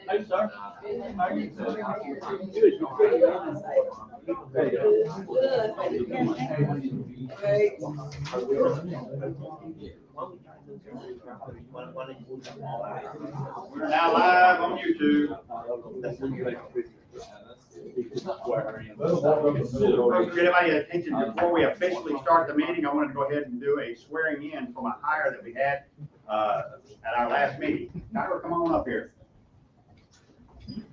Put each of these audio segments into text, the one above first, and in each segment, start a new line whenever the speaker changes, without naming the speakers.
Hey, sir. How are you?
We're now live on YouTube. Get everybody's attention before we officially start the meeting. I wanted to go ahead and do a swearing in from a hire that we had at our last meeting. Tyler, come on up here.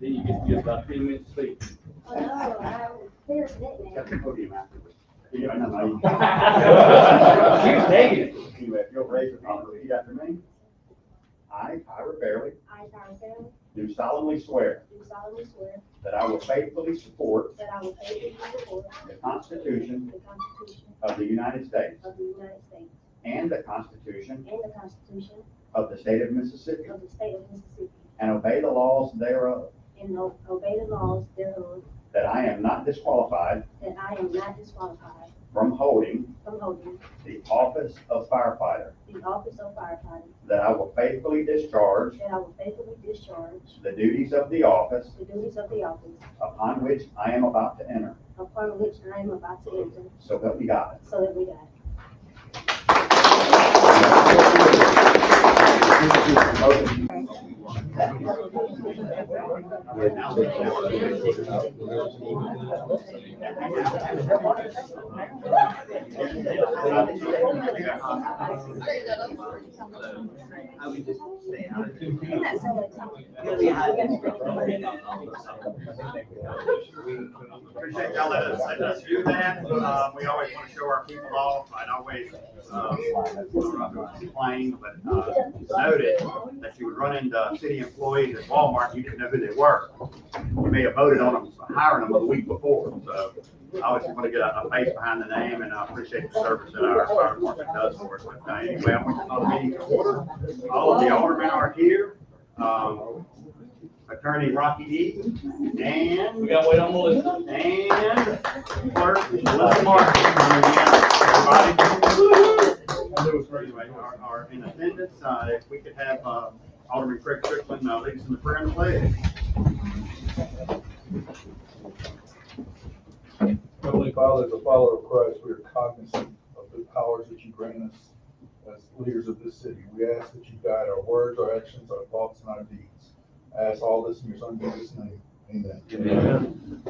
Then you get about 10 minutes to speak.
Oh, no, I was there today.
Got the podium afterwards. Yeah, I know.
She was taking it.
Anyway, if you'll raise your hand, repeat after me. I, Tyler Fairley,
I, Tyler Fairley,
do solemnly swear
do solemnly swear
that I will faithfully support
that I will faithfully support
the Constitution
the Constitution
of the United States
of the United States
and the Constitution
and the Constitution
of the State of Mississippi,
of the State of Mississippi,
and obey the laws thereof,
and obey the laws thereof,
that I am not disqualified
that I am not disqualified
from holding
from holding
the office of firefighter,
the office of firefighter,
that I will faithfully discharge
that I will faithfully discharge
the duties of the office
the duties of the office
upon which I am about to enter.
upon which I am about to enter,
So help me God.
so that we die.
Appreciate y'all letting us do that. We always want to show our people off. I'd always complain, but noted that you would run into city employees at Walmart, you didn't know who they were. You may have voted on them, hiring them the week before, so I always want to get a face behind the name, and I appreciate the service that our fire department does for us. But anyway, I'm going to call the meeting to order. All of the aldermen are here. Attorney Rocky Eaton, and
We gotta wait on Melissa.
and clerk Melissa Martin. Everybody are in attendance. If we could have Alderman Craig Strickland lead us in the prayer and the pledge.
Heavenly Father, as a follower of Christ, we are cognizant of the powers that you grant us as leaders of this city. We ask that you guide our words, our actions, our thoughts, and our deeds. I ask all this in your Son Jesus' name. Amen.
Amen.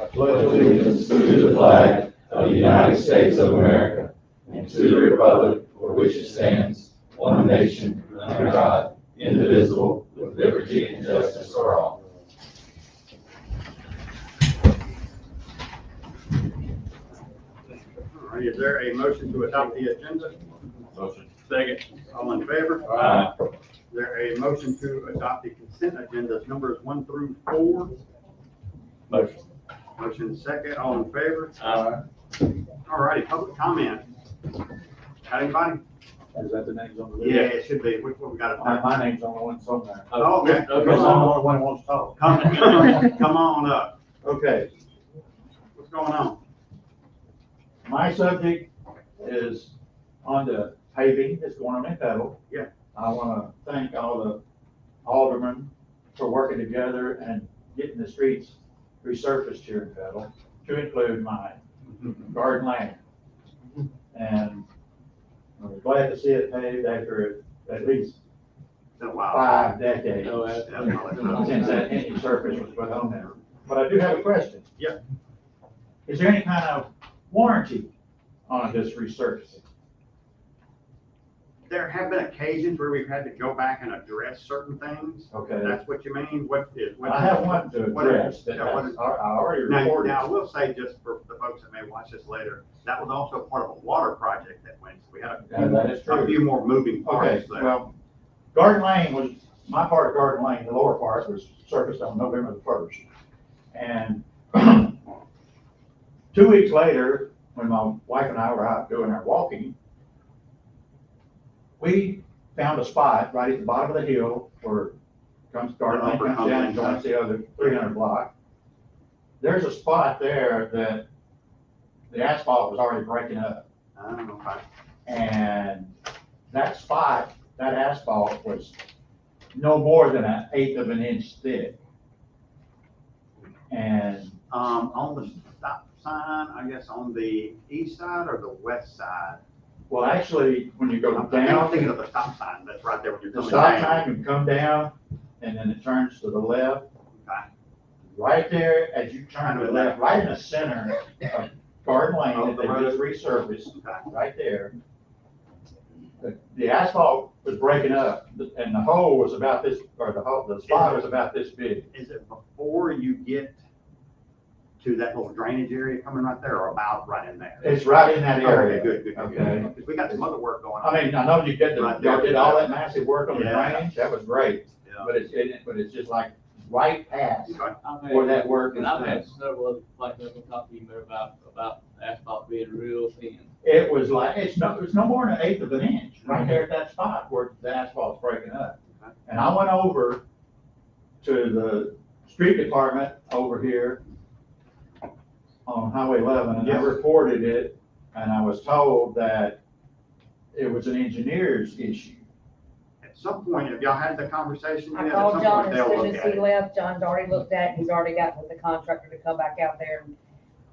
I
Pledge allegiance to the flag of the United States of America and to the republic for which it stands, one nation, under God, indivisible, with liberty and justice for all.
All right, is there a motion to adopt the agenda?
Motion. Second.
All in favor?
Aye.
Is there a motion to adopt the consent agendas numbers 1 through 4?
Motion.
Motion second, all in favor?
Aye.
All righty, public comment. Got anybody?
Is that the names on the
Yeah,
list?
it should be. What we got
My,
up
my name's on the one on there.
Oh, okay.
Because I'm the only one who wants to talk.
Come on up.
Okay,
What's going on?
my subject is on the paving that's going on in Petal.
Yeah.
I want to thank all the aldermen for working together and getting the streets resurfaced here in Petal, to include mine, Garden Lane. And I'm glad to see it paved after at least
It's been a while.
5 decades.
Oh,
Yeah.
Since that any surface was put on there. But I do have a question.
Yeah.
Is there any kind of warranty on this resurfacing?
There have been occasions where we've had to go back and address certain things.
Okay.
That's what you mean? What is? what-
I have one to
what
address
is-
that
yeah, what
has-
is-
I already
Now,
reported.
now, I will say, just for the folks that may watch this later, that was also part of a water project that went, so we had
Yeah, that is
a
true.
few more moving
Okay,
parts there.
well, Garden Lane was, my part of Garden Lane, the lower part was surfaced on November the 1st. And 2 weeks later, when my wife and I were out doing our walking, we found a spot right at the bottom of the hill where Garden Lane comes down and joins the other 300 block. There's a spot there that the asphalt was already breaking up.
Okay.
And that spot, that asphalt was no more than an eighth of an inch thick. And
On the stop sign, I guess on the east side or the west side?
well, actually, when you go
I'm
down,
thinking of the stop sign that's right there when you're
the
coming
stop
down.
sign can come down and then it turns to the left.
Okay.
Right there, as you turn to the left, right in the center of Garden Lane,
Oh,
that
the
they
road.
just resurfaced,
Okay.
right there. The asphalt was breaking up, and the hole was about this, or the spot was about this big.
Is it before you get to that little drainage area coming right there, or about right in there?
It's right in that area.
Okay, good.
Okay.
Because we got some other work going on.
I mean, I know you did
Right
y'all
there.
did all that massive work on the
Yeah.
drainage, that was great,
Yeah.
but it's just like right past
Okay.
where that work is
And I've had
done.
several other, like, I've talked to you about asphalt being real thin.
It was like, it's no more than an eighth of an inch, right there at that spot where the asphalt's breaking up.
Okay.
And I went over to the street department over here on Highway 11, and I
Yes.
reported it, and I was told that it was an engineer's issue.
At some point, have y'all had the conversation yet?
I
At
called
some
John
point,
as
they'll
soon
look
as
at
he
it.
left. John's already looked at it. He's already got with the contractor to come back out there and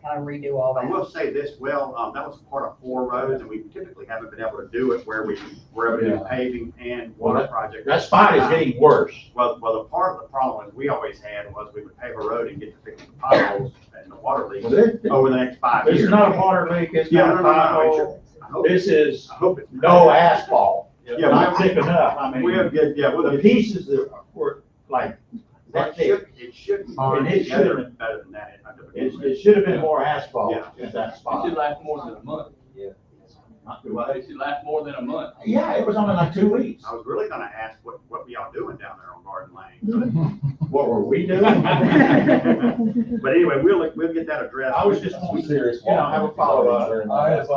kind of redo all
I
that.
will say this, well, that was part of 4 roads, and we typically haven't been able to do it where we're able to do
Yeah.
paving and
Well,
water projects.
That spot is getting worse.
Well, the part of the problem is we always had was we would pave a road and get to fix the potholes and the water leaks
Well, this
over the next 5
this
years.
is not a water leak, it's
Yeah,
not a
no, it's
pothole.
your- I hope-
This is
I hope it's.
no asphalt,
Yeah,
not thick enough. I
we have
mean,
good, yeah, we'll
the
get.
pieces that were like that thick.
It should bond
And it
together
should-
better than that.
It should have been more asphalt
Yeah.
at that
It
spot.
should last more than a month.
Not do I-
It should last more than a month.
Yeah, it was only like 2 weeks.
I was really gonna ask what were y'all doing down there on Garden Lane?
What were we doing?
But anyway, we'll get that addressed.
I was just
I'm
wanting to,
serious.
you know, have a follow-up.
I have,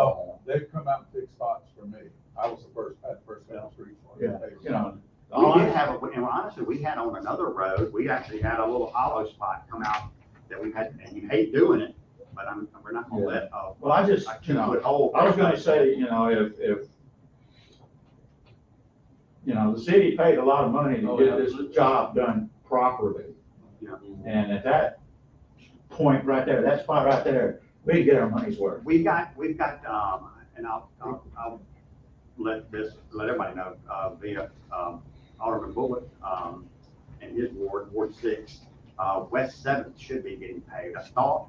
they've come out and fixed spots for me. I was the first, at first down the street.
Yeah, you know.
We did have, and honestly, we had on another road, we actually had a little hollow spot come out that we had, and you hate doing it, but we're not gonna
Yeah.
let,
Well, I just,
a
you know,
2-foot hole.
I was gonna say, you know, if, you know, the city paid a lot of money to
Oh,
get
yeah.
this job done properly.
Yeah.
And at that point right there, that spot right there, we can get our money's worth.
We've got, and I'll let everybody know, via, Alderman Bullock, and his Ward 6, West 7th should be getting paved, I thought.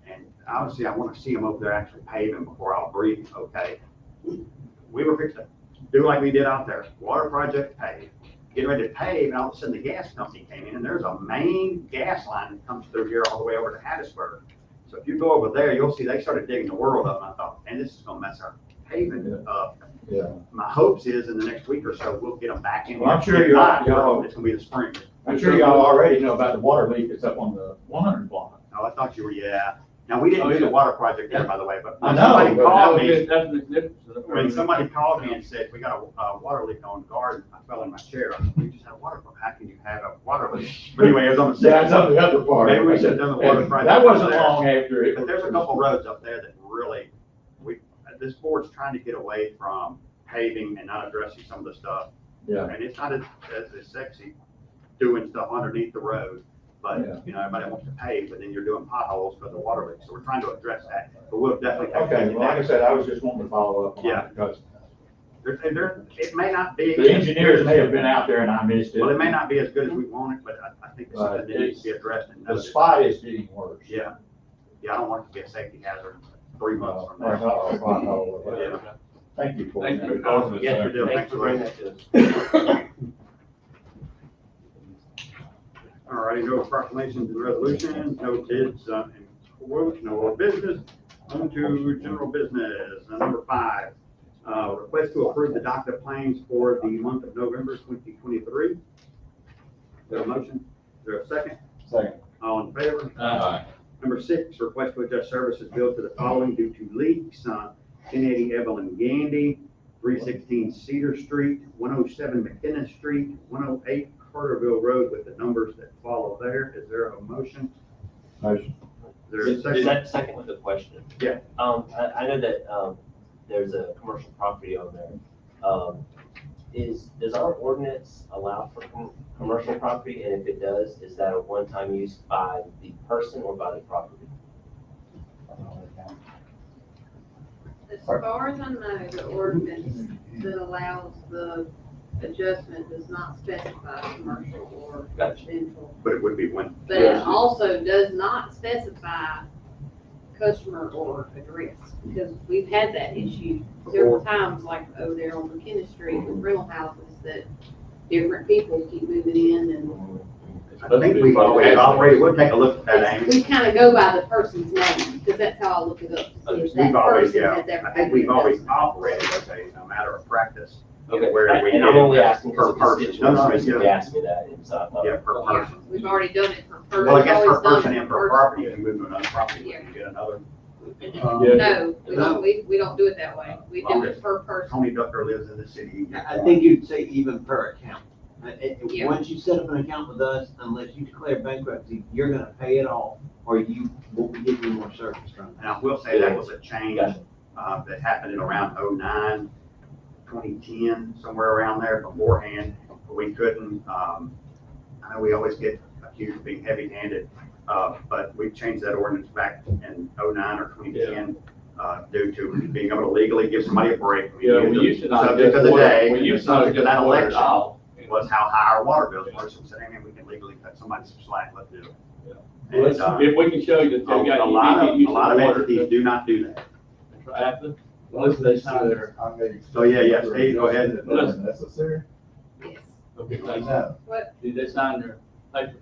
And obviously, I want to see them over there actually paving before I'll breathe, okay? We were fixing to do like we did out there, water project paved, getting ready to pave, and all of a sudden the gas company came in, and there's a main gas line that comes through here all the way over to Hattiesburg. So if you go over there, you'll see they started digging the world up, and I thought, man, this is gonna mess our paving up.
Yeah.
My hopes is in the next week or so, we'll get them back in.
Well, I'm sure
If
you
not,
all-
it's gonna be the spring.
I'm sure y'all already know about the water leak that's up on the 100 block.
Oh, I thought you were, yeah. Now, we didn't
Oh,
do the
yeah.
water project there, by the way, but
I know,
somebody
but
called me.
That's the difference.
When somebody called me and said, we got a water leak on Garden, I fell in my chair. I said, we just had a water, how can you have a water leak? But anyway, it was on the.
Yeah, that's on the other part.
Maybe we should have done the water
And
project
that wasn't
there.
long after it.
But there's a couple roads up there that really, this board's trying to get away from paving and not addressing some of the stuff.
Yeah.
And it's not as sexy doing stuff underneath the road,
Yeah.
but, you know, everybody wants to pave, but then you're doing potholes for the water leaks. So we're trying to address that, but we'll definitely. take a
Okay,
look at
well, like I
that.
said, I was just wanting to follow up on
Yeah.
it because
It may not be.
the engineers may have been out there and I missed it.
Well, it may not be as good as we want it, but I think it's something
But
that needs to be addressed. and
The
noted.
spot is getting worse.
Yeah, I don't want it to be a safety hazard 3 months from
Or
now.
pothole or whatever.
Yeah.
Thank you for
Thank you for
that.
calling us.
Yes,
sir.
we do.
Thanks for bringing that to us.
All right, no proclamations and resolutions, no bids, and quotes, no more business. On to general business. Number 5, request to approve the docket of claims for the month of November 2023. Is there a motion? Is there a second?
Second.
All in favor?
Aye.
Number 6, request to adjust services billed to the following due to leaks. 1080 Evelyn Gandy, 316 Cedar Street, 107 McKinnon Street, 108 Carterville Road with the numbers that follow there. Is there a motion?
Motion.
Is there a
Is
second?
that second with a question? does our ordinance allow for commercial property? And if it does, is that a one-time use by the person or by the property?
As far as I know, the ordinance that allows the adjustment does not specify commercial or
Gotcha.
residential.
But it would be one.
But it also does not specify customer or address, because we've had that issue several times, like over there on McKenna Street with rental houses, that different people keep moving in and
I think we've always operated, we'll take a look at that, Amy.
we kind of go by the person's name, because that's how I look it up. to see if that
We've always,
person
yeah,
has ever
I think
had
we've
it
always
done.
operated as a matter of practice.
Okay,
Where we
and I'm
did
only asking
per
because
person.
the
No, no,
constituents recently
yeah.
asked me that, and so I thought.
Yeah, per
Yeah,
person.
we've already done it per person.
Well, I guess per
Always done
person
it
and per property, if you move to another property, you can get another.
No, we don't do it that way. We do it per person.
Tony Ducker lives in the city.
I think you'd say even per account.
Yeah.
Once you set up an account with us, unless you declare bankruptcy, you're gonna pay it off, or you won't be getting any more service from it.
And I will say that was a change, that happened in around 09, 2010, somewhere around there beforehand. We couldn't, I know we always get accused of being heavy-handed, but we changed that ordinance back in 09 or 2010, due to being able to legally give somebody a break.
Yeah, we used to not
Subject
just
of the
water,
day,
we used to not
subject to
just
that
water at
election,
all.
was how high our water bills were. So we said, hey, man, we can legally cut somebody some slack, let's do it.
Well,
And,
if we can show you that
a
they've got.
a lot of,
use
a lot of
water,
entities do not do that.
After, unless they sign their.
So, yeah, Steve, go ahead.
That's necessary?
Yes.
Okay, thank you.
No.
What,
Did they sign their paper?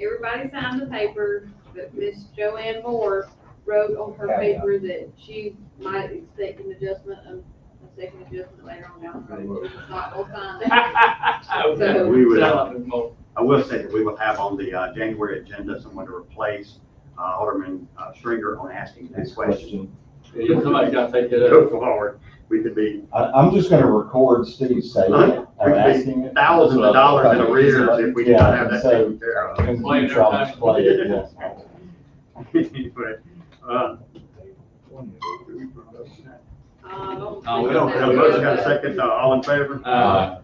everybody signed the paper, but Miss Joanne Moore wrote on her paper that she might expect an adjustment, a second adjustment later on down the road. She was not gonna sign that.
Okay.
We would,
Sound like it's more.
I will say that we will have on the January agenda someone to replace Alderman Stringer on asking that question.
Yeah, somebody's gotta take that
Go
up.
forward, we could be
I'm just gonna record Steve saying it,
we
or
could
asking
be
it.
thousands of dollars in arrears if we did not have that
Yeah,
taken care of.
In the future, I'll display it, yes.
Anyway,
Oh,
we don't have a motion, got a second, all in favor?
Uh,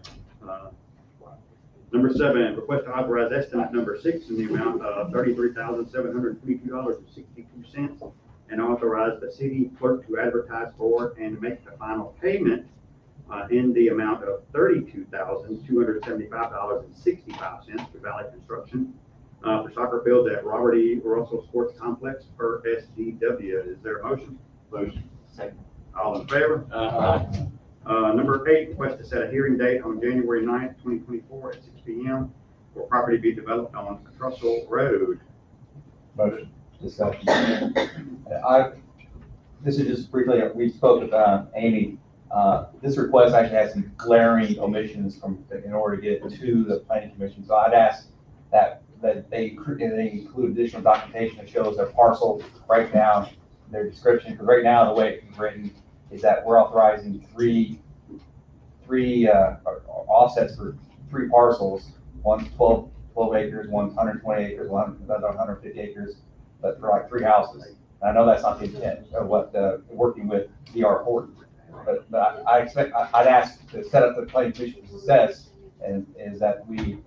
Number 7, request to authorize estimate number 6 in the amount of $33,722.62 and authorize the city clerk to advertise for and make the final payment in the amount of $32,275.65 to Valley Construction for soccer fields at Robert E. Russell Sports Complex per SGW. Is there a motion?
Motion. Second.
All in favor? Number 8, request to set a hearing date on January 9th, 2024 at 6 p.m. for property to be developed on Trussell Road.
Motion.
Discussion. This is just briefly, we spoke with Amy. This request actually has some glaring omissions in order to get to the planning commission. So I'd ask that they include additional documentation that shows their parcel breakdown, their description, because right now the way it's written is that we're authorizing three offsets for 3 parcels. One's 12 acres, one's 120 acres, one's another 150 acres, but for like 3 houses. And I know that's not the intent of what working with D.R. Horton, but I expect, I'd ask to set up the planning commission success, and is that we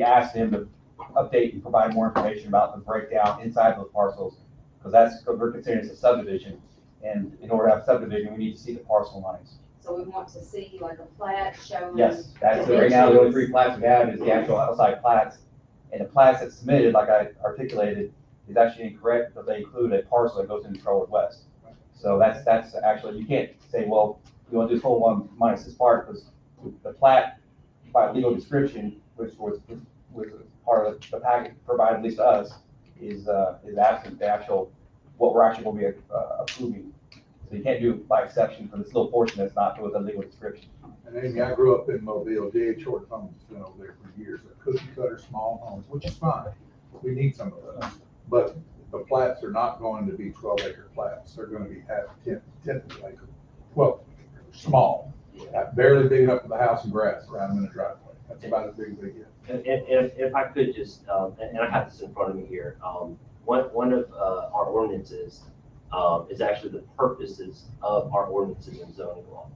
ask them to update and provide more information about the breakdown inside those parcels, because that's, we're considering it a subdivision. And in order to have subdivision, we need to see the parcel lines.
So we want to see like a plat showing.
Yes, that's, right now, the only 3 plats we have is the actual outside plats. And the plats that's submitted, like I articulated, is actually incorrect, because they include a parcel that goes into Charlotte West. So that's actually, you can't say, well, you want to do this whole one minus this part, because the plat by legal description, which was part of the packet provided at least to us, is absent the actual, what we're actually going to be approving. So you can't do it by exception for this little portion that's not with a legal description.
And Amy, I grew up in Mobile. D.H. Horton Homes has been over there for years. They're cookie cutter small homes, which is fine. We need some of those. But the plats are not going to be 12-acre plats. They're going to be half, 10 acre. Well, small, barely big enough for the house and grass around them in the driveway. That's about as big as they get.
And if I could just, and I have this in front of me here, one of our ordinances is actually the purposes of our ordinances and zoning laws.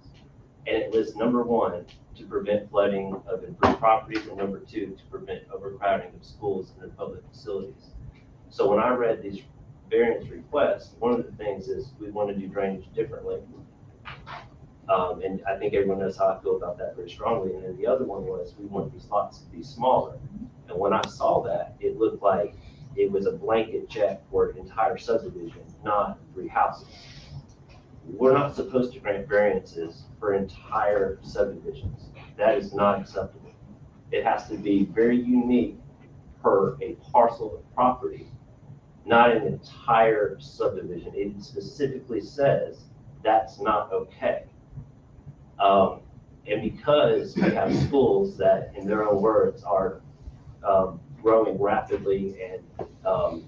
And it lists number 1, to prevent flooding of improved properties, and number 2, to prevent overcrowding of schools and their public facilities. So when I read these variance requests, one of the things is we want to do drainage differently. And I think everyone knows how I feel about that very strongly. And then the other one was we want these lots to be smaller. And when I saw that, it looked like it was a blanket check for an entire subdivision, not 3 houses. We're not supposed to grant variances for entire subdivisions. That is not acceptable. It has to be very unique per a parcel of property, not an entire subdivision. It specifically says that's not okay. And because we have schools that, in their own words, are growing rapidly and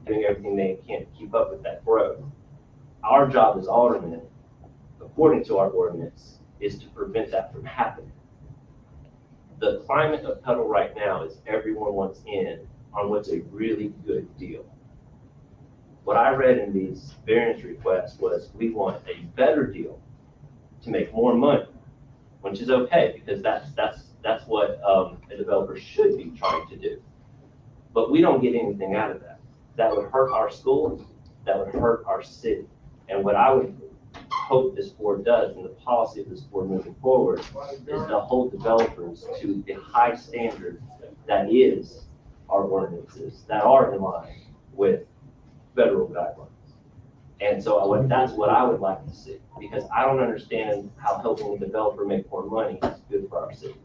doing everything they can to keep up with that growth, our job as aldermen, according to our ordinance, is to prevent that from happening. The climate of Petal right now is everyone wants in on what's a really good deal. What I read in these variance requests was we want a better deal to make more money, which is okay because that's what a developer should be trying to do. But we don't get anything out of that. That would hurt our schools, that would hurt our city. And what I would hope this board does, and the policy of this board moving forward, is to hold developers to the high standard that is our ordinances, that are in line with federal guidelines. And so that's what I would like to see, because I don't understand how helping a developer make more money is good for our city.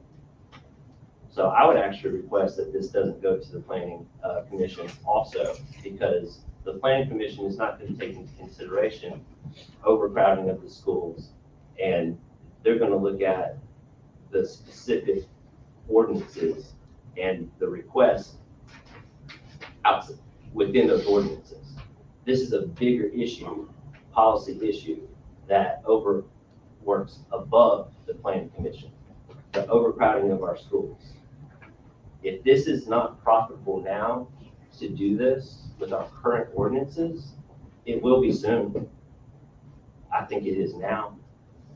So I would actually request that this doesn't go to the planning commission also, because the planning commission is not going to take into consideration overcrowding of the schools, and they're going to look at the specific ordinances and the requests outside within those ordinances. This is a bigger issue, policy issue, that works above the planning commission, the overcrowding of our schools. If this is not profitable now to do this with our current ordinances, it will be soon. I think it is now.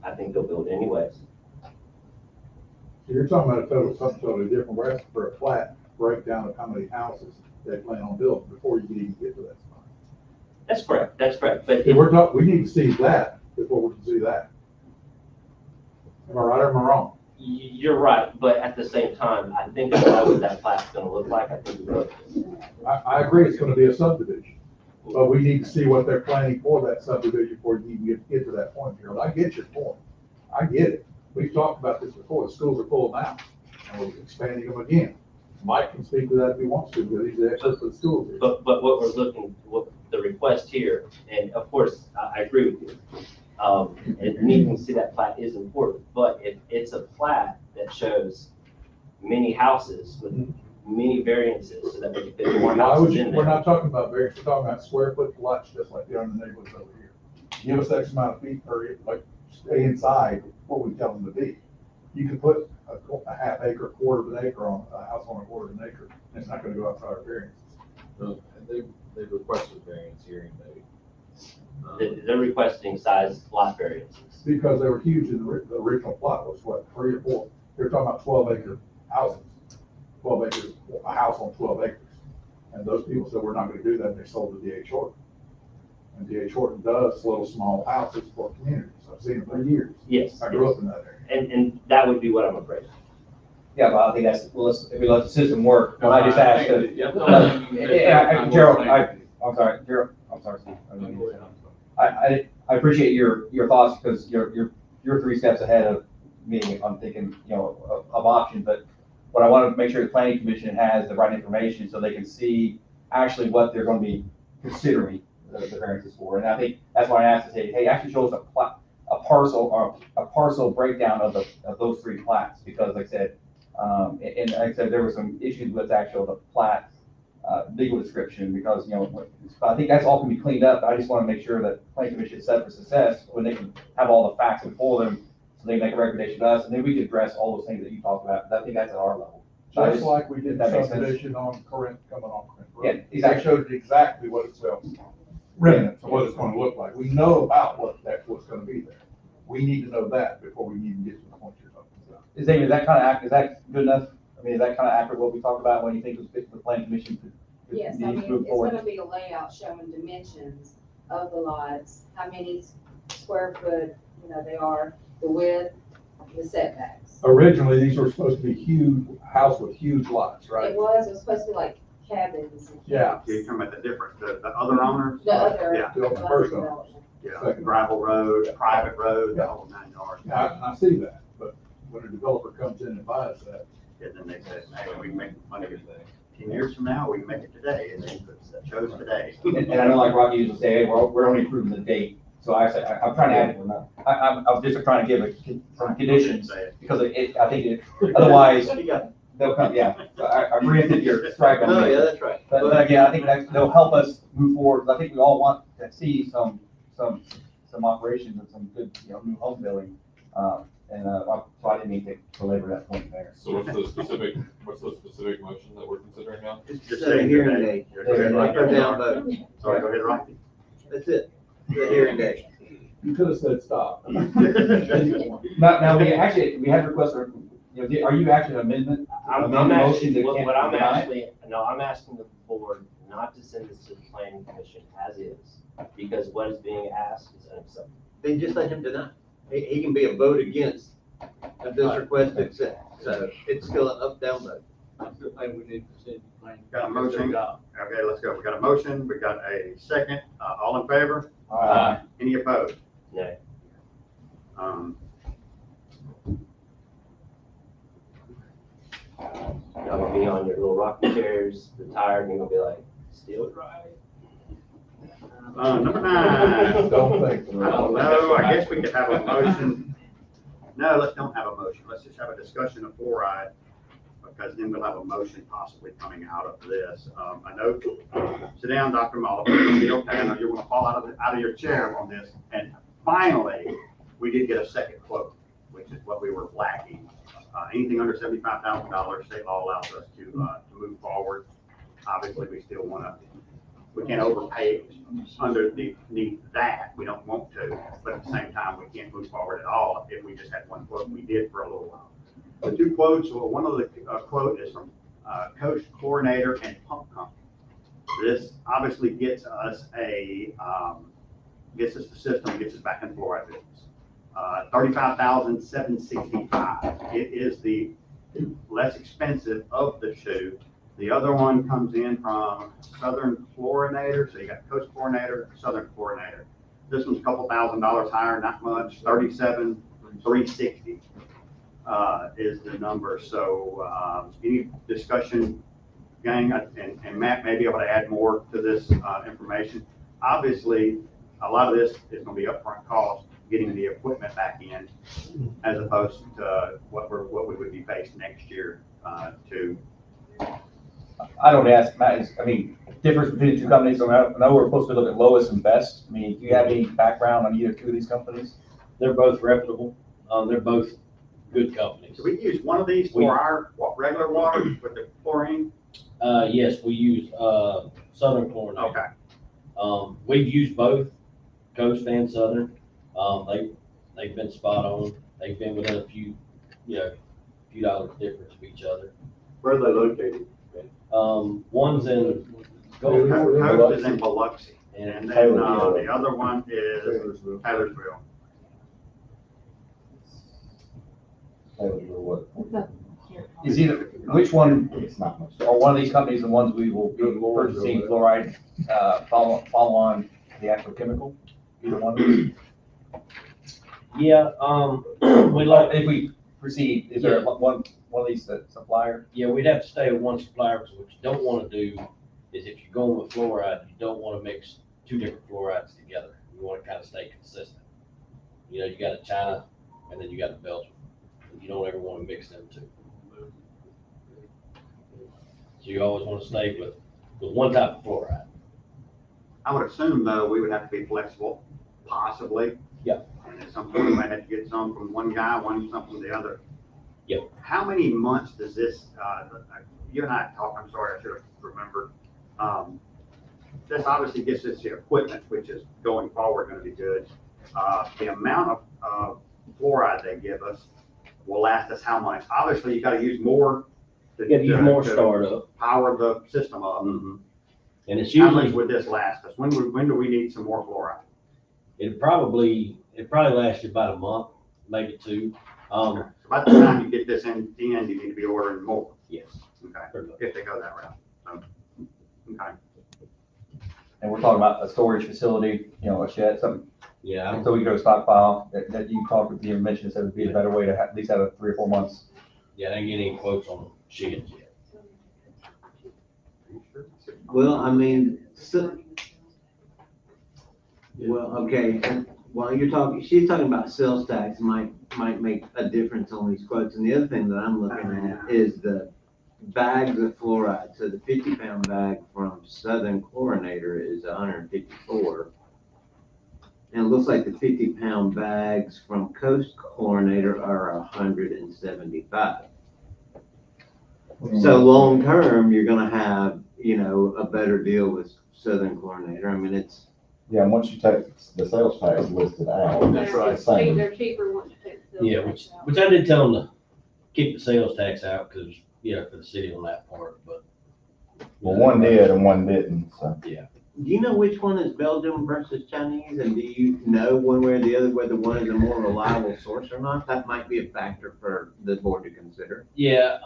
I think they'll build anyways.
So you're talking about something totally different. We're asking for a flat breakdown of how many houses they plan on building before you can even get to that spot.
That's correct. That's correct. But
We need to see that before we can see that. Am I right or am I wrong?
You're right, but at the same time, I think about what that plat's going to look like. I think
I agree it's going to be a subdivision, but we need to see what they're planning for that subdivision before you can get to that point, Gerald. I get your point. I get it. We've talked about this before. The schools are full now, and we're expanding them again. Mike can speak to that if he wants to, because he's the expert for the schools.
But what we're looking, the request here, and of course, I agree with you. And needing to see that plat is important, but if it's a plat that shows many houses with many variances, so that we can fit more houses in there.
We're not talking about variance, we're talking about square foot lots, just like the other neighborhoods over here. Give us X amount of feet per, like, stay inside what we tell them to be. You can put a half acre, quarter of an acre on a house on a quarter of an acre, and it's not gonna go outside our variance.
No, and they requested variance hearing,
They're requesting size lot variances.
Because they were huge in the original plot, was what, 3 or 4? They're talking about 12 acre houses, 12 acres, a house on 12 acres. And those people said, we're not gonna do that, and they sold to D.H. Horton. And D.H. Horton does little small houses for communities. I've seen it for years.
Yes.
I grew up in that area.
And that would be what I'm afraid of.
Yeah, but I think that's, well, if we let the system work, I just asked, Gerald, I'm sorry, Gerald, I'm sorry, Steve. I appreciate your thoughts, because you're 3 steps ahead of me. I'm thinking, of options, but what I want to make sure the planning commission has the right information so they can see actually what they're going to be considering the variances for. And I think that's why I asked to say, hey, actually show us a parcel breakdown of those 3 plats, because like I said, and like I said, there were some issues with actual the plat legal description, because I think that's all can be cleaned up. I just want to make sure that the planning commission is set for success when they can have all the facts before them, so they make a recommendation to us, and then we can address all those things that you talked about. I think that's at our level.
Just like we did
that
the
makes sense.
subdivision on Corinth, coming on Corinth Road.
Yeah, exactly.
They showed exactly what it's remnants of what it's going to look like. We know about what's going to be there. We need to know that before we even get to the point you're talking about.
David, is that kind of, is that good enough? I mean, is that kind of accurate what we talked about when you think the planning commission could?
Yes, I
needs
mean,
to move
it's
forward?
gonna be a layout showing dimensions of the lots, how many square foot, you know, they are, the width, the setbacks.
Originally, these were supposed to be huge, house with huge lots, right?
It was supposed to be like cabins and.
Yeah.
You're talking about the different, the other owners?
The other.
Yeah,
The
the
first
other
one.
development.
yeah, gravel road, private road, the whole 9 yards.
I see that, but when a developer comes in and buys that,
And then they said, hey, we can make money 10 years from now, we can make it today, and they chose today.
And I know like Rocky used to say, hey, we're only approving the date. So I said, I'm trying to add, I'm just trying to give some conditions because I think it, otherwise
You got it.
they'll come, yeah. So I preempted your strike on
No,
that.
yeah, that's right.
But again, I think they'll help us move forward. I think we all want to see some operations and some good, new home building. So I didn't mean to belabor that point there.
So what's the specific motion that we're considering now?
Just
Set a hearing
today.
date.
Go ahead, Rocky.
Go down vote.
Sorry, go ahead, Rocky.
That's it. The hearing date.
you could have said stop.
Now, we had requests for, are you actually an amendment?
I'm
Amendment motion
actually,
to
what I'm
deny it?
actually, no, I'm asking the board not to send this to the planning commission as is, because what is being asked is unacceptable.
Then just let him deny. He can be a vote against this request to accept. So it's still an up, down vote.
I still think we need to send the plan.
Got a motion? Okay, let's go. We got a motion, we got a second. All in favor? Any opposed?
No. Y'all gonna be on your little rocking chairs, retired, and you're gonna be like, still right?
Number 9.
Don't think.
I don't know, I guess we could have a motion. No, let's don't have a motion. Let's just have a discussion of fluoride, because then we'll have a motion possibly coming out of this. I know, sit down, Dr. Muller, it'll be okay. I know you're gonna fall out of your chair on this. And finally, we did get a second quote, which is what we were lacking. Anything under $75,000, state law allows us to move forward. Obviously, we still we can't overpay underneath that. We don't want to, but at the same time, we can't move forward at all if we just had one quote. We did for a little while. The 2 quotes, well, one of the quote is from Coast Chlorinator and Pump Company. This obviously gets us the system, gets us back in fluoride business. $35,765. It is the less expensive of the 2. The other one comes in from Southern Chlorinator. So you got Coast Chlorinator, Southern Chlorinator. This one's a couple $1,000s higher, not much. $37,360 is the number. So any discussion, gang, and Matt may be able to add more to this information. Obviously, a lot of this is going to be upfront cost, getting the equipment back in, as opposed to what we would be faced next year to.
I don't ask, Matt, difference between the 2 companies, I know we're supposed to look at lowest and best. Do you have any background on either 2 of these companies?
They're both reputable. They're both good companies.
So we use one of these for our regular water with the chlorine?
Yes, we use Southern Chlorinator.
Okay.
We've used both, Coast and Southern. They've been spot on. They've been within a few dollars difference of each other.
Where are they located?
One's in
Coast is in Biloxi, and then the other one is
Taylorsville.
Taylorsville.
Is either, which one, or one of these companies, the ones we will be purchasing fluoride, follow on the actual chemical? Either one of these?
Yeah,
if we proceed, is there one of these supplier?
Yeah, we'd have to stay with one supplier, because what you don't want to do is if you're going with fluoride, you don't want to mix 2 different fluorides together. You want to kind of stay consistent. You got a China, and then you got a Belgium. You don't ever want to mix them 2. So you always want to stay with one type of fluoride.
I would assume, though, we would have to be flexible, possibly.
Yeah.
And at some point, we might have to get some from one guy, some from the other.
Yep.
How many months does this, you and I talked, I'm sorry, I should have remembered. This obviously gets us the equipment, which is going forward going to be good. The amount of fluoride they give us, will last us how much? Obviously, you gotta use more.
You gotta use more
to
startup.
Power the system up.
And it's
How much
usually,
would this last us? When do we need some more fluoride?
it probably lasts you about a month, maybe two.
By the time you get this in, you need to be ordering more.
Yes.
Okay,
pretty much.
if they go that route. So, okay.
And we're talking about a storage facility, you know, a shed, something,
Yeah, I don't-
so we go stockpile, that you talked with, you mentioned, said would be a better way to at least have a 3 or 4 months.
yeah, I didn't get any quotes on sheds yet.
Well, I mean, so, well, okay, and while you're talking, she's talking about sales tax might make a difference on these quotes. And the other thing that I'm looking at is the bags of fluoride. So the 50-pound bag from Southern Chlorinator is 154. And it looks like the 50-pound bags from Coast Chlorinator are 175. So long-term, you're gonna have, you know, a better deal with Southern Chlorinator. I mean, it's,
Yeah, and once you take the sales tax listed out,
They're
it's the
cheap-
same.
They're cheaper once you take the.
Yeah, which I did tell them to keep the sales tax out, because, you know, for the city on that part, but.
Well, one did and one didn't, so.
do you know which one is Belgium versus Chinese? And do you know one way or the other whether one is a more reliable source or not? That might be a factor for the board to consider.
Yeah,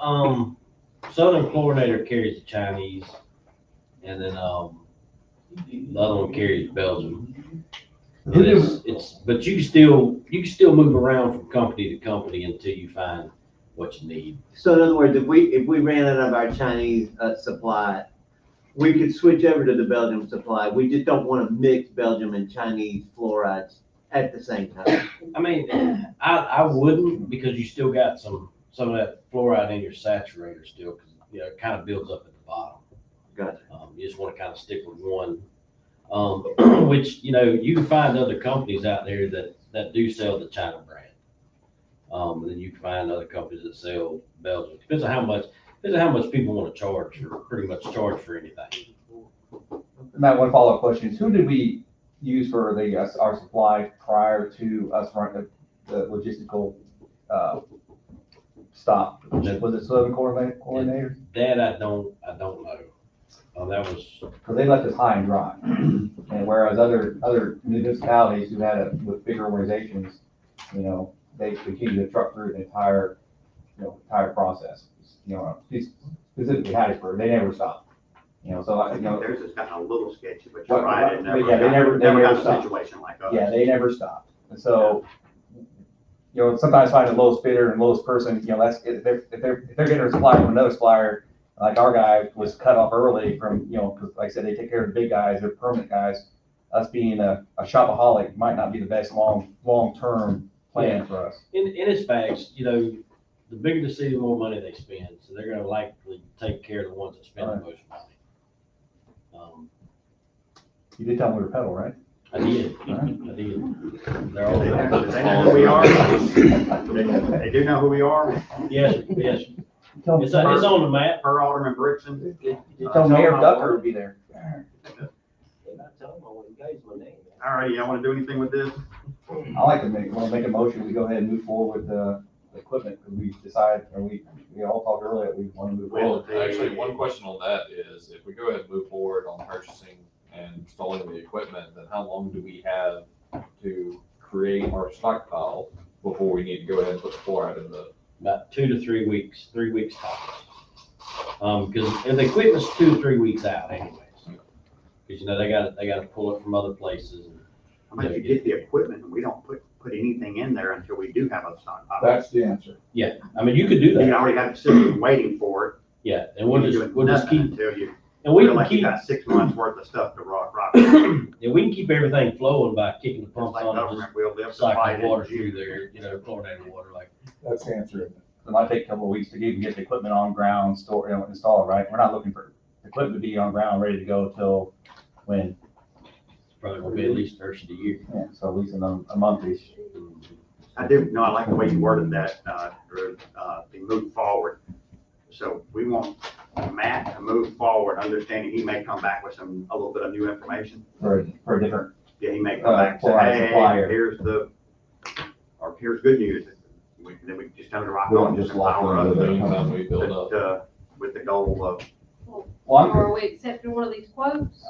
Southern Chlorinator carries the Chinese, and then, the other one carries Belgium. And but you can still move around from company to company until you find what you need.
So in other words, if we ran out of our Chinese supply, we could switch over to the Belgium supply. We just don't want to mix Belgium and Chinese fluorides at the same time.
I mean, I wouldn't, because you still got some of that fluoride in your saturator still, because, you know, it kind of builds up at the bottom.
Gotcha.
You just want to kind of stick with one, which, you know, you can find other companies out there that do sell the China brand. And then you can find other companies that sell Belgium. Depends on how much people want to charge, or pretty much charge for anything.
Matt, one follow-up question is, who did we use for our supply prior to us running the logistical, stop? Was it Southern Chlorinator?
That I don't know. That was,
Because they left us high and dry. And whereas other municipalities who had with bigger organizations, you know, they continue to truck through the entire process. You know, specifically Hattiesburg, they never stopped. You know, so
I
you
think
know,
theirs has gotten a little sketchy, but you're right. It
yeah, they never
got a
stopped.
situation like us.
Yeah, they never stopped. And so, you know, sometimes finding the lowest bidder and lowest person, you know, that's, if they're getting a supplier from another supplier, like our guy was cut off early from, you know, because like I said, they take care of the big guys, they're permanent guys. Us being a shopaholic might not be the best long-term plan for us.
in its bags, you know, the bigger the city, the more money they spend, so they're gonna likely take care of the ones that spend the most money.
You did tell them we were pedal, right?
I did. They're all.
They know who we are. They do know who we are.
Yes, yes. It's on the map.
Per Alderman Brickson.
You told Mayor Ducker would be there.
All right, y'all want to do anything with this?
I like to make a motion, we go ahead and move forward with the equipment, because we decided, or we all talked earlier, that we want to move forward.
Actually, one question on that is, if we go ahead and move forward on purchasing and installing the equipment, then how long do we have to create our stockpile before we need to go ahead and put the fluoride in the?
About 2 to 3 weeks, 3 weeks tops. Because the equipment's 2 to 3 weeks out anyways. Because, you know, they gotta pull it from other places.
How about you get the equipment and we don't put anything in there until we do have a stockpile?
That's the answer.
Yeah, I mean, you could do
You
that.
already have the system waiting for it.
Yeah, and we'll just keep,
Until you
and we
feel
can
like you
keep,
got 6 months worth of stuff to rock.
and we can keep everything flowing by kicking the
Just
pumps
like
on and
government will live
just
to fight
cycling
in
water
June.
through there, you know, chlorinated water like.
That's the answer.
It might take a couple of weeks to even get the equipment on ground, store, you know, install it, right? We're not looking for the equipment to be on ground, ready to go till when?
Probably gonna be at least first of the year.
Yeah, so at least in a month-ish.
I I like the way you worded that, Drew, to move forward. So we want Matt to move forward, understanding he may come back with a little bit of new information.
For a different,
Yeah, he may come back and say,
Fluoride
hey,
supplier.
here's good news. Then we just tell them to rock
We don't
on.
just
and
lock
power
them
up,
in.
Anytime we build up.
with the goal of,
Well,
Are we accepting one of these quotes?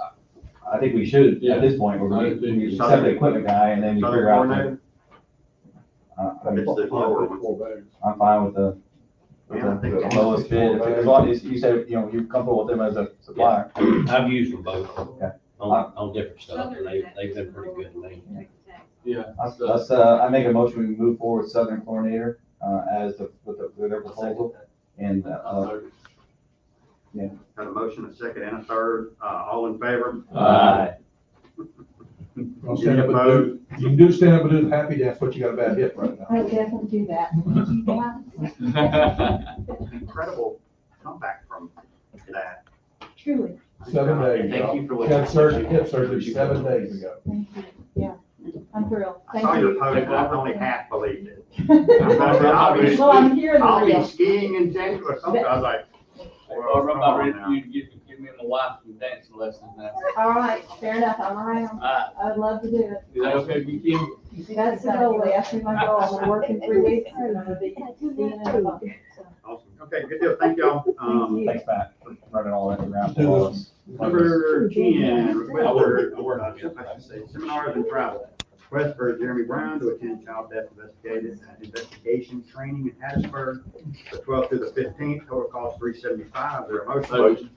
I think we should,
Yeah.
at this point, we accept the equipment guy and then we
Southern
figure out.
coordinator. It's the lower one.
4 bags.
I'm fine with the
Yeah, I think
the
it's
lowest bid, as long as you said, you know, you're comfortable with them as a supplier.
I've used them both
Okay.
on different stuff, and they've been pretty good to me.
Yeah.
Let's, I make a motion, we move forward with Southern Chlorinator, with their proposal, and,
Got a motion, a second, and a third, all in favor?
Aye.
I'll stand up and do, you can stand up and do the happy dance, but you got a bad hip right now.
I'll definitely do that.
Incredible comeback from that.
Truly,
7 days
Thank
ago.
you for what
Had
you-
surgery, hip surgery 7 days ago.
thank you. Yeah, I'm thrilled.
I
Thank
saw your
you.
post, and I only half believed it.
Well, I'm here in
I'll
the
be
real.
skiing in January or something, I was like, well,
I'm
come
about
on
ready
now.
for you to give me and my wife some dancing lessons now.
All right, fair enough, I'm around.
Alright,
I would love to do it.
is that okay with you, Kim?
That's the goal, they asked me my goal, I'm working 3 weeks, and I'm gonna be skiing in a month.
Awesome. Okay, good deal, thank y'all.
thanks, Matt, for running all that around.
Do
for
this.
us.
Number 10, request
I work
for, seminars and travel. Request for Jeremy Brown to attend child death investigation training in Hattiesburg, the 12th through the 15th, total cost $375. Is there a motion?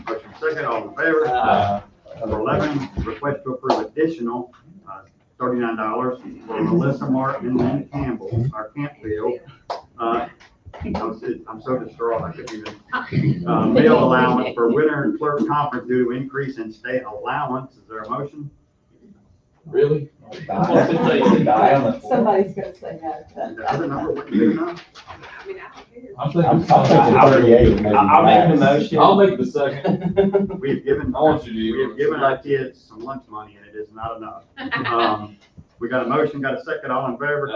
Motion second, all in favor? Number 11, request to approve additional $39 for Melissa Martin and Campbell, our camp field. I'm so distraught, I couldn't even, meal allowance for winter clerk conference due to increase in state allowance. Is there a motion?
Really?
Die on the floor.
Somebody's gonna say no.
The other number wasn't big enough.
I mean, I don't care.
I'm
I'm
thinking.
thinking 38. maybe
I'll make the
max.
motion.
I'll make the second.
We've given,
I want you to
we have given our kids some lunch money and it is not enough. We got a motion, got a second, all in favor?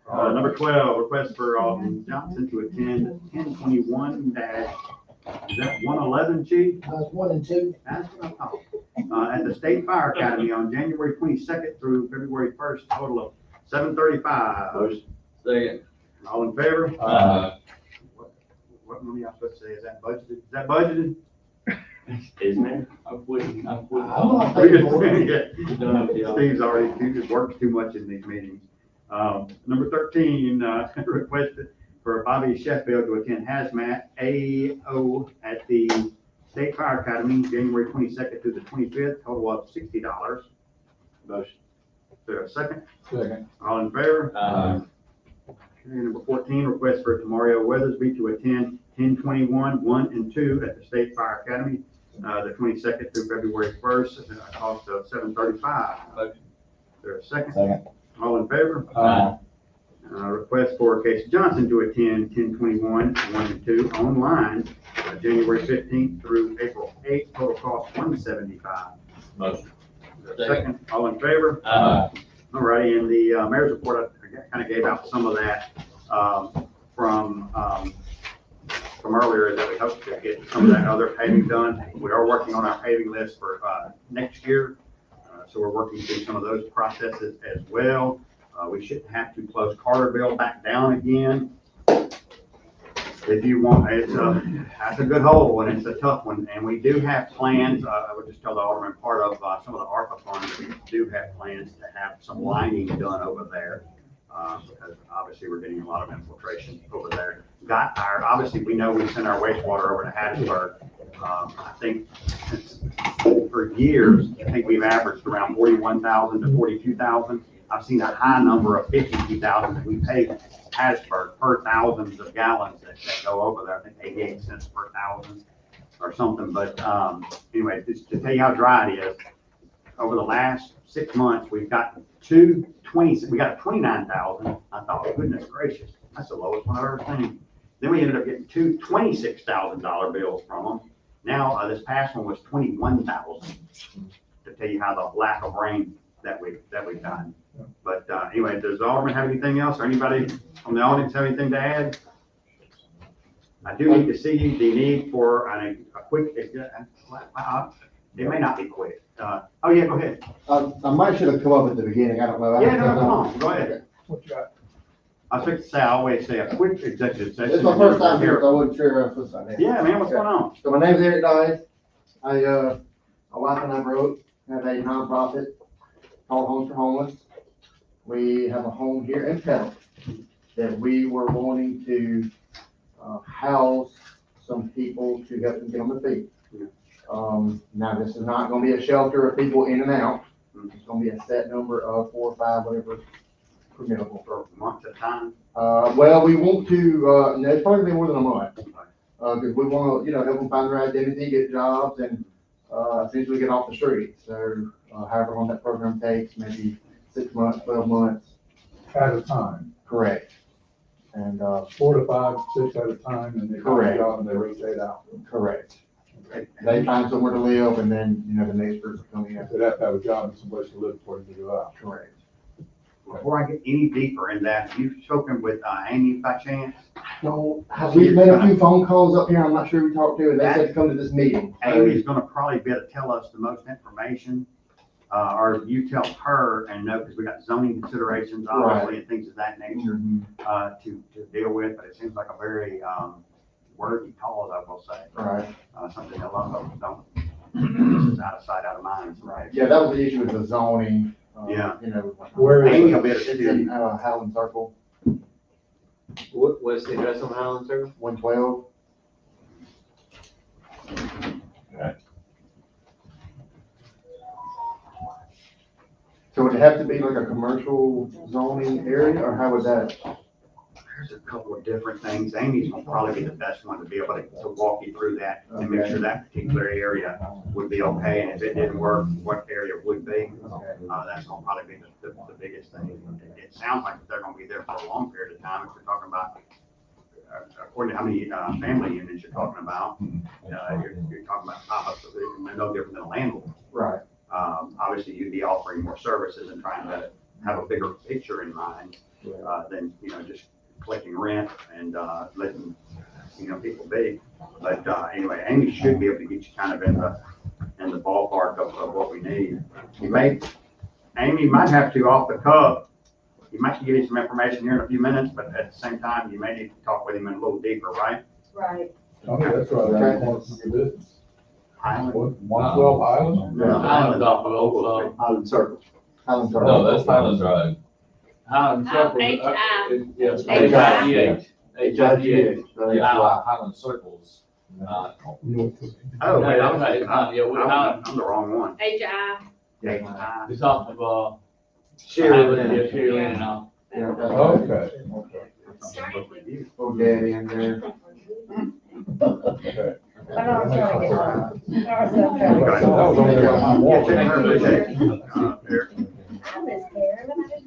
Number 12, request for Alden Johnson to attend 1021 is that 111, Chief?
1 and 2.
That's what I thought. At the State Fire Academy on January 22nd through February 1st, total of $735.
Second.
All in favor? What money I supposed to say? Is that budgeted? Is that budgeted?
Isn't it?
I'm quitting.
I'm not paying for it.
Steve's already, he just works too much in these meetings. Number 13, requested for Bobby Sheffield to attend hazmat AO at the State Fire Academy, January 22nd through the 25th, total of $60. Motion. Is there a second?
Second.
All in favor? Okay, number 14, request for Tamario Weathersby to attend 1021 1 and 2 at the State Fire Academy, the 22nd through February 1st, at a cost of $735. Is there a second?
Second.
All in favor? Request for Casey Johnson to attend 1021 1 and 2 online, January 15th through April 8th, total cost $175.
Motion.
Is there a second? All in favor? All righty, in the mayor's report, I kind of gave out some of that from earlier, that we hope to get some of that other paving done. We are working on our paving list for next year, so we're working through some of those processes as well. We shouldn't have to close Carterville back down again. If you want, that's a good hole and it's a tough one. And we do have plans, I would just tell the alderman, part of some of the ARPA funds, we do have plans to have some lining done over there. Because obviously we're getting a lot of infiltration over there. Obviously we know we send our wastewater over to Hattiesburg. I think for years, I think we've averaged around 41,000 to 42,000. I've seen a high number of 52,000 that we pay Hattiesburg per thousands of gallons that go over there. I think 88 cents per thousand or something. But anyway, just to tell you how dry it is, over the last 6 months, we've gotten we got 29,000. I thought, goodness gracious, that's the lowest one I've ever seen. Then we ended up getting two $26,000 bills from them. Now, this past one was 21,000, to tell you how the lack of rain that we've done. But anyway, does the alderman have anything else, or anybody from the audience have anything to add? I do need to see the need for a quick, it may not be quick. Oh yeah, go ahead.
I might should have come up at the beginning, I don't know.
Yeah, no, come on, go ahead.
What you got?
I was fixing to say, I always say a quick executive session.
It's my first time here, so I wasn't sure if it's on there.
Yeah, man, what's going on?
So my name's Eric Dye. My wife and I broke, have a nonprofit called Homes for Homeless. We have a home here in Pell that we were wanting to house some people to help them get on their feet. Now, this is not gonna be a shelter of people in and out. It's gonna be a set number of 4 or 5, whatever permissible.
For months at a time?
Well, we want to, no, it's probably more than a month. Because we want to, help them find their identity, get jobs, and essentially get off the street. So however long that program takes, maybe 6 months, 12 months.
At a time.
Correct. And
4 to 5, 6 at a time, and they find a
Correct.
job and they rotate out.
correct. They find somewhere to live, and then, the next person come in.
They'd have to have a job and someplace to live before they go out.
Correct.
Before I get any deeper in that, have you spoken with Amy by chance?
So, we've made a few phone calls up here. I'm not sure who we talked to, and they said to come to this meeting.
Amy's gonna probably be able to tell us the most information, or you tell her and know, because we got zoning considerations, obviously, and things of that nature, to deal with, but it seems like a very, worthy cause, I will say.
Right.
Something that a lot of folks don't, it's out of sight, out of mind, right?
Yeah, that was the issue with the zoning.
Yeah.
Where
Amy will
is
be
it?
able to
It's
do-
in Highland Circle,
What's the address on Highland Circle?
112. So would it have to be like a commercial zoning area, or how would that?
There's a couple of different things. Amy's gonna probably be the best one to be able to walk you through that and make sure that particular area would be okay. And if it didn't work, what area would be. That's gonna probably be the biggest thing. It sounds like they're gonna be there for a long period of time. If you're talking about, according to how many family units you're talking about, you're talking about pop-ups, they're no different than a landlord.
Right.
Obviously, you'd be offering more services and trying to have a bigger picture in mind than, just collecting rent and letting, people be. But anyway, Amy should be able to get you kind of in the ballpark of what we need. Amy might have to, off the cuff, you might give you some information here in a few minutes, but at the same time, you may need to talk with him in a little deeper, right?
Right.
Okay, that's right, around the corner from your business.
Highland?
112 Highland?
No,
Highland off of Old
Highland Circle. Highland Circle.
No, that's Highland Drive.
Highland Circle.
H.I.
Yes,
H.I.
H.I.G.H.
Yeah, Highland Circles, not.
Oh,
No,
wait,
I'm
I'm the wrong one.
H.I.
Yeah.
It's off of,
Sherry
Yeah,
Lynn.
Sherry Lynn and all.
Okay.
Oh, daddy in there.
Okay.
I know, I'm trying to get on.
That was only there on my
Yeah,
wall.
check her, there.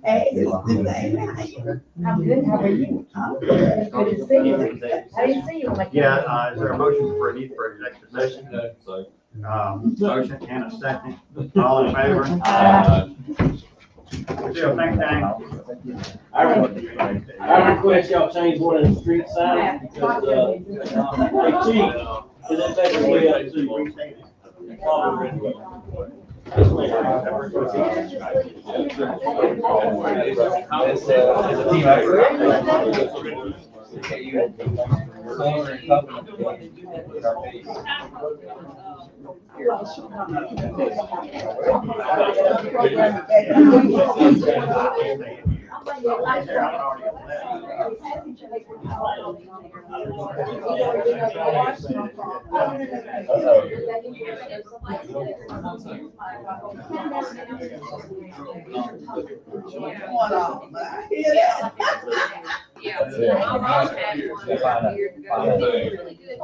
Hey, I'm good, how are you? Good to see you. How do you see you?
Yeah, is there a motion for a need for executive session?
So,
Motion and a second. All in favor? Still, thanks, Dan.
I request y'all change one of the street signs because, they cheat. Cause that takes way up to.
Yeah. I almost had one years ago. It was really good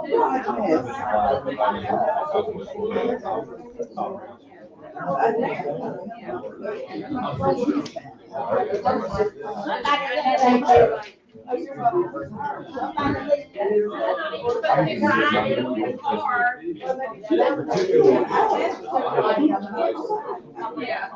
Yeah.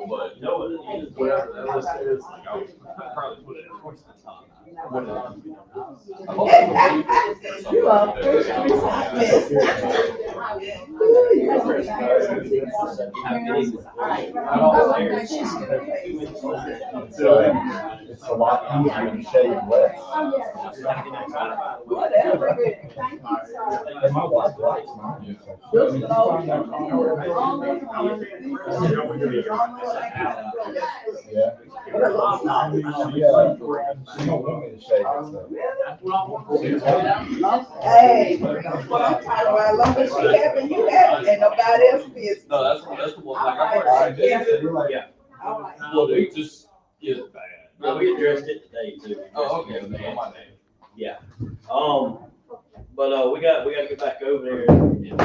But no, it is whatever that list is, I'd probably put it in twice the time.
You are
It's a lot easier to shave less.
Whatever.
And my wife likes mine. Yeah. She don't want me to shave it, so.
Hey, what I'm talking about, as long as she happy, you happy, and nobody else business.
No, that's the one, like,
All
I'm
right,
already,
yeah.
yeah.
All right.
Well, it just is bad.
No, we addressed it today too.
Oh, okay, that's on my name.
Yeah, but, we gotta get back over there and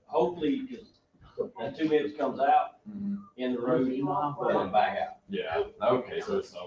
hopefully, cause that 2 minutes comes out in the road,
Put them back out. Yeah, okay, so it's over.